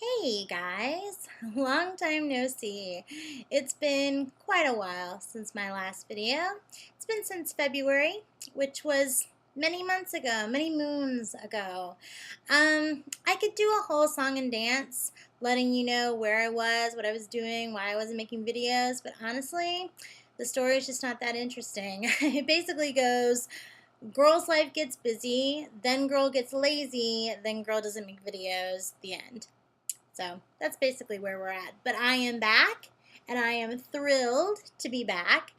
Hey guys, long time no see. It's been quite a while since my last video. It's been since February, which was many months ago, many moons ago. I could do a whole song and dance letting you know where I was, what I was doing, why I wasn't making videos, but honestly, the story is just not that interesting. It basically goes girl's life gets busy, then girl gets lazy, then girl doesn't make videos, the end. So that's basically where we're at. But I am back, and I am thrilled to be back.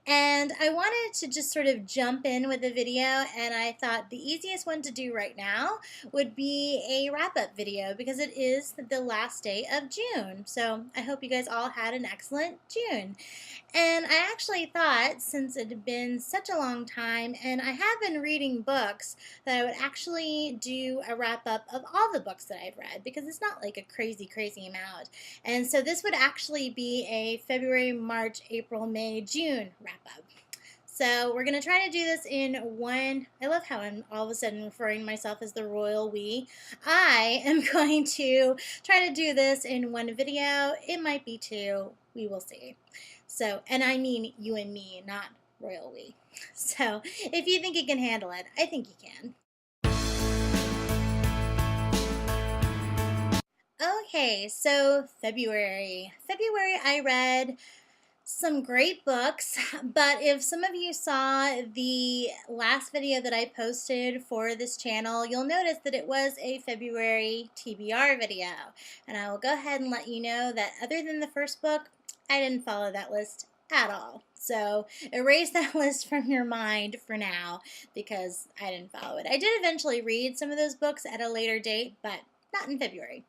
And I wanted to just sort of jump in with a video, and I thought the easiest one to do right now would be a wrap-up video because it is the last day of June. So I hope you guys all had an excellent June. And I actually thought, since it had been such a long time, and I have been reading books, that I would actually do a wrap up of all the books that I've read because it's not like a crazy, crazy amount. And so this would actually be a February, March, April, May, June wrap up. So we're going to try to do this in one. I love how I'm all of a sudden referring to myself as the royal we. I am going to try to do this in one video. It might be two. We will see. So, and I mean you and me, not royal we. So if you think you can handle it, I think you can. Okay, so February. February I read some great books, but if some of you saw the last video that I posted for this channel, you'll notice that it was a February TBR video. And I will go ahead and let you know that other than the first book, I didn't follow that list at all. So erase that list from your mind for now because I didn't follow it. I did eventually read some of those books at a later date, but not in February.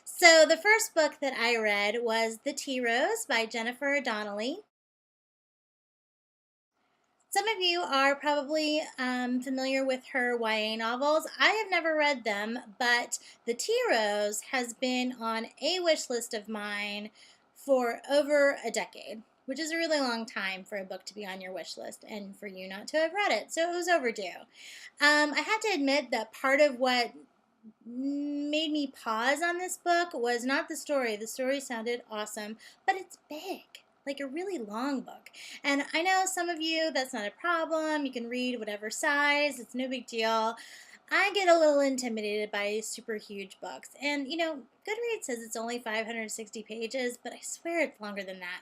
So the first book that I read was The Tea Rose by Jennifer Donnelly. Some of you are probably familiar with her YA novels. I have never read them, but The Tea Rose has been on a wish list of mine for over a decade, which is a really long time for a book to be on your wish list and for you not to have read it. So it was overdue. I have to admit that part of what made me pause on this book was not the story. The story sounded awesome, but it's big, like a really long book. And I know some of you, that's not a problem. You can read whatever size. It's no big deal. I get a little intimidated by super huge books. And, you know, Goodreads says it's only 560 pages, but I swear it's longer than that.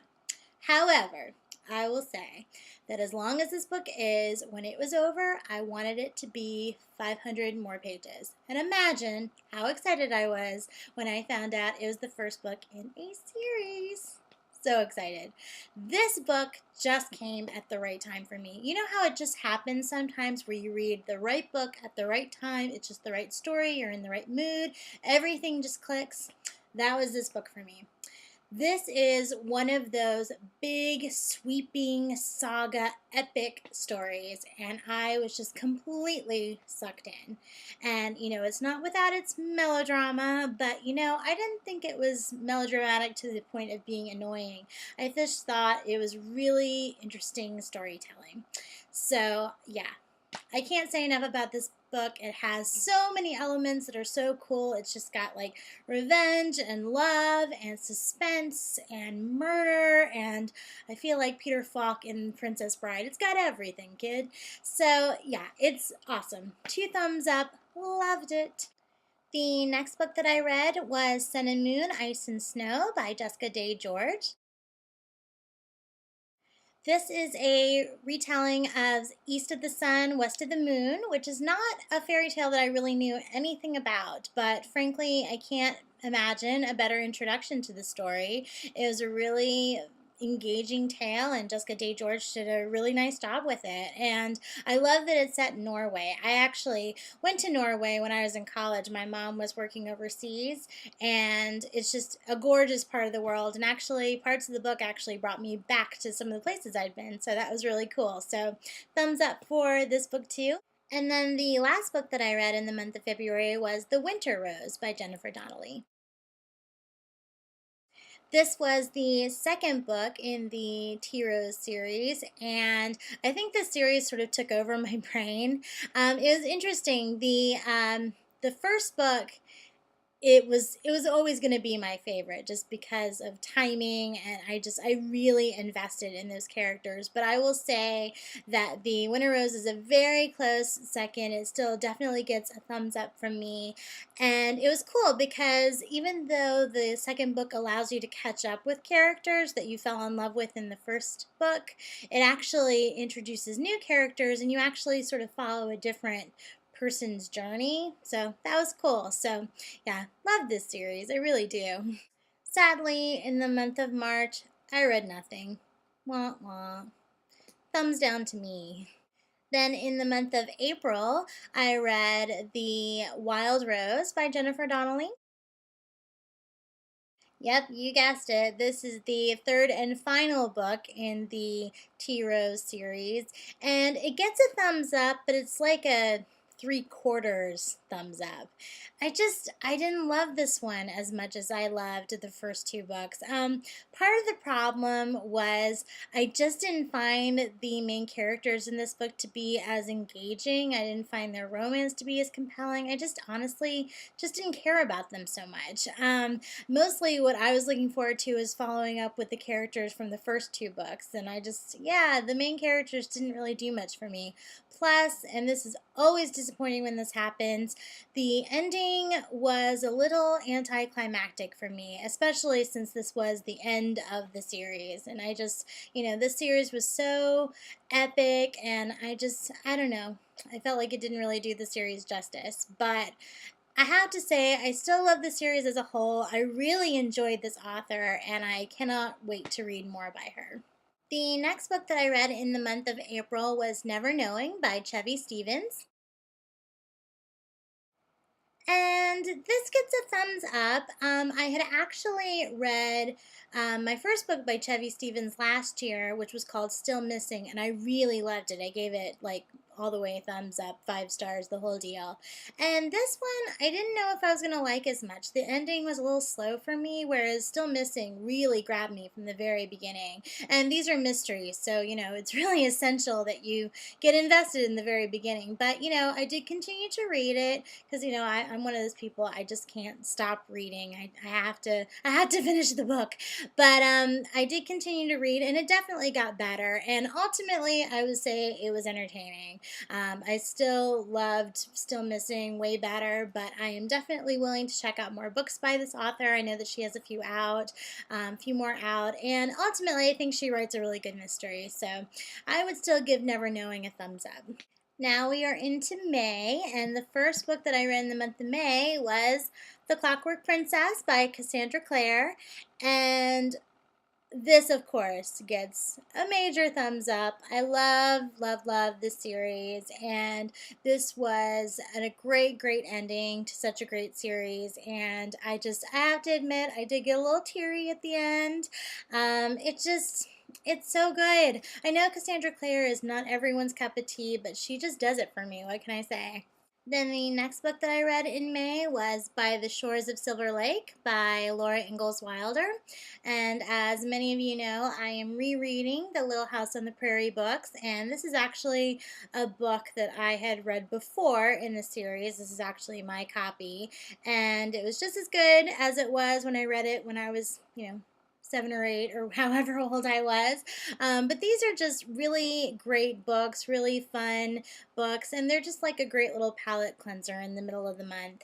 However, I will say that as long as this book is, when it was over, I wanted it to be 500 more pages. And imagine how excited I was when I found out it was the first book in a series. So excited. This book just came at the right time for me. You know how it just happens sometimes where you read the right book at the right time, it's just the right story, you're in the right mood, everything just clicks? That was this book for me. This is one of those big, sweeping, saga, epic stories, and I was just completely sucked in. And, you know, it's not without its melodrama, but, you know, I didn't think it was melodramatic to the point of being annoying. I just thought it was really interesting storytelling. So, yeah, I can't say enough about this book. It has so many elements that are so cool. It's just got like revenge and love and suspense and murder, and I feel like Peter Falk in Princess Bride. It's got everything, kid. So yeah, it's awesome. 2 thumbs up. Loved it. The next book that I read was Sun and Moon, Ice and Snow by Jessica Day George. This is a retelling of East of the Sun, West of the Moon, which is not a fairy tale that I really knew anything about, but frankly, I can't imagine a better introduction to the story. It was a really engaging tale, and Jessica Day George did a really nice job with it. And I love that it's set in Norway. I actually went to Norway when I was in college. My mom was working overseas, and it's just a gorgeous part of the world. And actually, parts of the book actually brought me back to some of the places I'd been, so that was really cool. So thumbs up for this book too. And then the last book that I read in the month of February was The Winter Rose by Jennifer Donnelly. This was the second book in the Tea Rose series, and I think this series sort of took over my brain. It was interesting. The first book it was always going to be my favorite just because of timing, and I really invested in those characters. But I will say that The Winter Rose is a very close second. It still definitely gets a thumbs up from me. And it was cool because even though the second book allows you to catch up with characters that you fell in love with in the first book, it actually introduces new characters, and you actually sort of follow a different person's journey. So that was cool. So yeah, love this series. I really do. Sadly, in the month of March, I read nothing. Wah wah. Thumbs down to me. Then in the month of April, I read The Wild Rose by Jennifer Donnelly. Yep, you guessed it. This is the third and final book in the Tea Rose series. And it gets a thumbs up, but it's like a 3/4 thumbs up. I didn't love this one as much as I loved the first two books. Part of the problem was I just didn't find the main characters in this book to be as engaging. I didn't find their romance to be as compelling. I just honestly just didn't care about them so much. Mostly what I was looking forward to is following up with the characters from the first two books, and yeah, the main characters didn't really do much for me. Plus, and this is always disappointing when this happens, the ending was a little anticlimactic for me, especially since this was the end of the series. And this series was so epic, and I don't know, I felt like it didn't really do the series justice. But I have to say, I still love the series as a whole. I really enjoyed this author, and I cannot wait to read more by her. The next book that I read in the month of April was Never Knowing by Chevy Stevens. And this gets a thumbs up. I had actually read my first book by Chevy Stevens last year, which was called Still Missing, and I really loved it. I gave it like all the way thumbs up, 5 stars, the whole deal. And this one, I didn't know if I was going to like as much. The ending was a little slow for me, whereas Still Missing really grabbed me from the very beginning. And these are mysteries, so, it's really essential that you get invested in the very beginning. But, I did continue to read it because, I'm one of those people, I just can't stop reading. I had to finish the book. But I did continue to read, and it definitely got better. And ultimately, I would say it was entertaining. I still loved Still Missing way better, but I am definitely willing to check out more books by this author. I know that she has a few more out, and ultimately I think she writes a really good mystery, so I would still give Never Knowing a thumbs up. Now we are into May, and the first book that I read in the month of May was The Clockwork Princess by Cassandra Clare, and this, of course, gets a major thumbs up. I love, love, love this series, and this was a great, great ending to such a great series, and I have to admit, I did get a little teary at the end. It's so good. I know Cassandra Clare is not everyone's cup of tea, but she just does it for me. What can I say? Then the next book that I read in May was By the Shores of Silver Lake by Laura Ingalls Wilder. And as many of you know, I am rereading the Little House on the Prairie books, and this is actually a book that I had read before in the series. This is actually my copy, and it was just as good as it was when I read it when I was, 7 or 8 or however old I was. But these are just really great books, really fun books, and they're just like a great little palate cleanser in the middle of the month.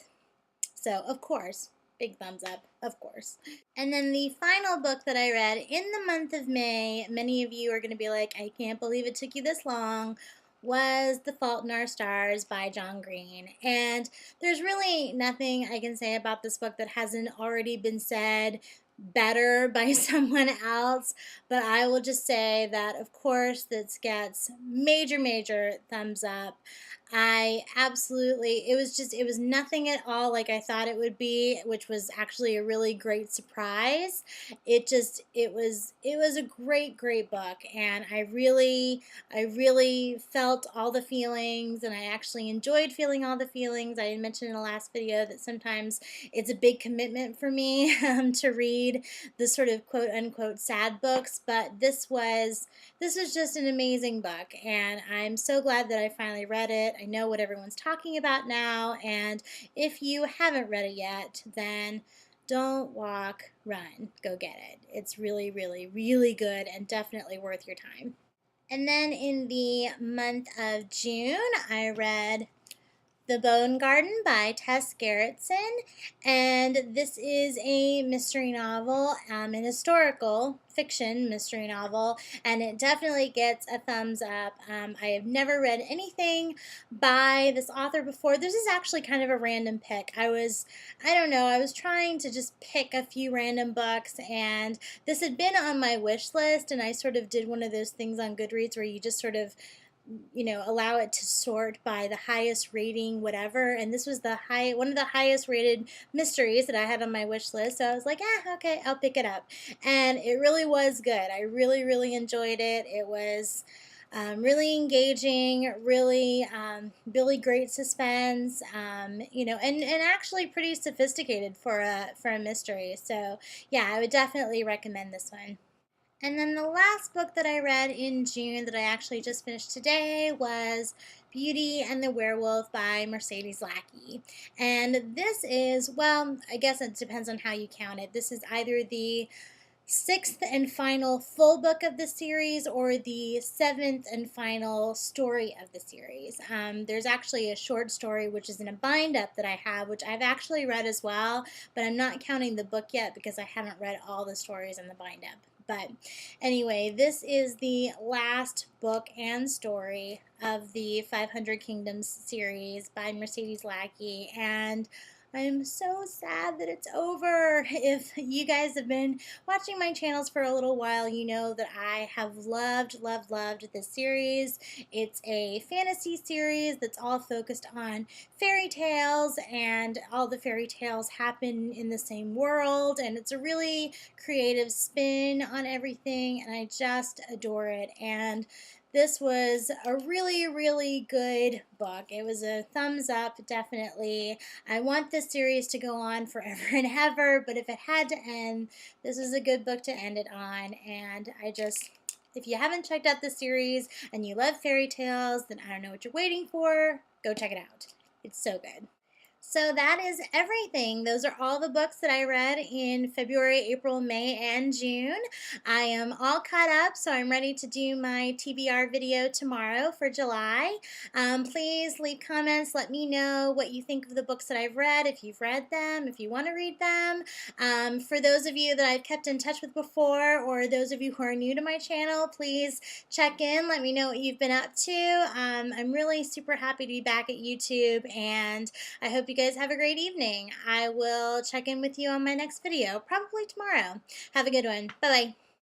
So, of course, big thumbs up, of course. And then the final book that I read in the month of May, many of you are going to be like, I can't believe it took you this long, was The Fault in Our Stars by John Green. And there's really nothing I can say about this book that hasn't already been said better by someone else, but I will just say that, of course, this gets major, major thumbs up. It was nothing at all like I thought it would be, which was actually a really great surprise. It was a great, great book, and I really felt all the feelings, and I actually enjoyed feeling all the feelings. I mentioned in the last video that sometimes it's a big commitment for me to read the sort of quote unquote sad books, but this was just an amazing book, and I'm so glad that I finally read it. I know what everyone's talking about now, and if you haven't read it yet, then don't walk, run, go get it. It's really, really, really good and definitely worth your time. And then in the month of June, I read The Bone Garden by Tess Gerritsen, and this is a mystery novel, an historical fiction mystery novel, and it definitely gets a thumbs up. I have never read anything by this author before. This is actually kind of a random pick. I don't know, I was trying to just pick a few random books, and this had been on my wish list, and I sort of did one of those things on Goodreads where you just sort of allow it to sort by the highest rating, whatever. And this was one of the highest rated mysteries that I had on my wish list. So I was like, okay, I'll pick it up. And it really was good. I really, really enjoyed it. It was really engaging, really great suspense, and actually pretty sophisticated for a mystery. So yeah, I would definitely recommend this one. And then the last book that I read in June that I actually just finished today was Beauty and the Werewolf by Mercedes Lackey. And this is, well, I guess it depends on how you count it. This is either the sixth and final full book of the series or the seventh and final story of the series. There's actually a short story which is in a bind up that I have, which I've actually read as well, but I'm not counting the book yet because I haven't read all the stories in the bind up. But anyway, this is the last book and story of the 500 Kingdoms series by Mercedes Lackey, and I'm so sad that it's over. If you guys have been watching my channels for a little while, you know that I have loved this series. It's a fantasy series that's all focused on fairy tales, and all the fairy tales happen in the same world, and it's a really creative spin on everything, and I just adore it. And this was a really, really good book. It was a thumbs up, definitely. I want this series to go on forever and ever, but if it had to end, this is a good book to end it on. And if you haven't checked out the series and you love fairy tales, then I don't know what you're waiting for. Go check it out. It's so good. So that is everything. Those are all the books that I read in February, April, May, and June. I am all caught up, so I'm ready to do my TBR video tomorrow for July. Please leave comments. Let me know what you think of the books that I've read, if you've read them, if you want to read them. For those of you that I've kept in touch with before, or those of you who are new to my channel, please check in. Let me know what you've been up to. I'm really super happy to be back at YouTube, and I hope you guys have a great evening. I will check in with you on my next video, probably tomorrow. Have a good one. Bye-bye.